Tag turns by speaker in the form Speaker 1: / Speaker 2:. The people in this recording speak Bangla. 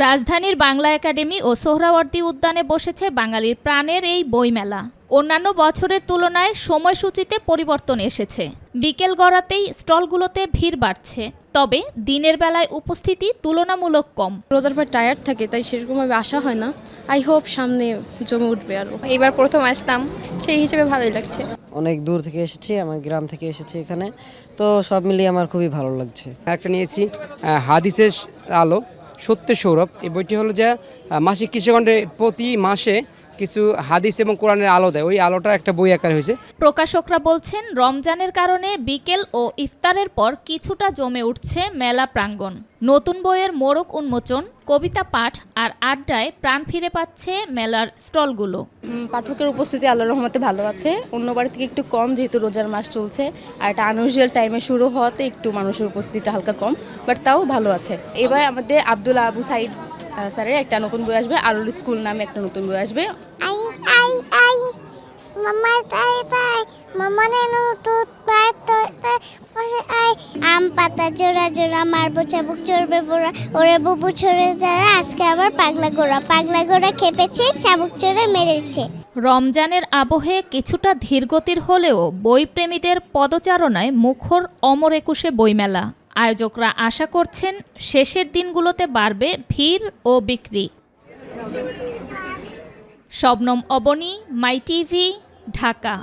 Speaker 1: রাজধানীর বাংলা একাডেমি ও সোহরাওয়ার্দী উদ্যানে বসেছে বাঙালির প্রাণের এই বইমেলা। অন্যান্য বছরের তুলনায় সময়সূচিতে পরিবর্তন এসেছে। বিকেল গড়াতেই স্টলগুলোতে ভিড় বাড়ছে, তবে দিনের বেলায় উপস্থিতি তুলনামূলক কম।
Speaker 2: রোজার পর টায়ার্ড থাকে, তাই সেরকমভাবে আসা হয় না। আই হোপ সামনে জমে উঠবে আরো।
Speaker 3: এবার প্রথম আসতাম, সেই হিসেবে ভালোই লাগছে।
Speaker 4: অনেক দূর থেকে এসেছি, আমার গ্রাম থেকে এসেছি এখানে, তো সব মিলিয়ে আমার খুবই ভালো লাগছে।
Speaker 5: একটা নিয়েছি হাদিসের আলো সত্যের সৌরভ। এই বইটি হলো যে মাসিক কিছু ঘন্টায় প্রতি মাসে কিছু হাদিস এবং কোরআনের আলো দেয়, ওই আলোটা একটা বই আকার হয়েছে।
Speaker 1: প্রকাশকরা বলছেন, রমজানের কারণে বিকেল ও ইফতারের পর কিছুটা জমে উঠছে মেলা প্রাঙ্গণ। নতুন বইয়ের মোড়ক উন্মোচন, কবিতা পাঠ আর আড্ডায় প্রাণ ফিরে পাচ্ছে মেলার স্টলগুলো।
Speaker 2: পাঠকের উপস্থিতি আল্লাহর রহমতে ভালো আছে, অন্যবার থেকে একটু কম, যেহেতু রোজার মাস চলছে আর একটা আনইউজুয়াল টাইমে শুরু হওয়াতে একটু মানুষের উপস্থিতিটা হালকা কম, বাট তাও ভালো আছে। এবার আমাদের আব্দুল্লাহ আবু সাইদ স্যারের একটা নতুন বই আসবে, আরুল স্কুল নামে একটা নতুন বই আসবে।
Speaker 6: আম পাতা জোড়া জোড়া মারবো চাবুক চড়বে বোরা, ওরে বুবু ছড়ে যারা আজকে আবার পাগলা গোড়া খেপেছে, চাবুক চড়ে মেরেছে।
Speaker 1: রমজানের আবহে কিছুটা ধীরগতির হলেও বইপ্রেমীদের পদচারণায় মুখর অমর একুশে বইমেলা। আয়োজকরা আশা করছেন শেষের দিনগুলোতে বাড়বে ভিড় ও বিক্রি। শবনম অবনী, মাই টিভি, ঢাকা।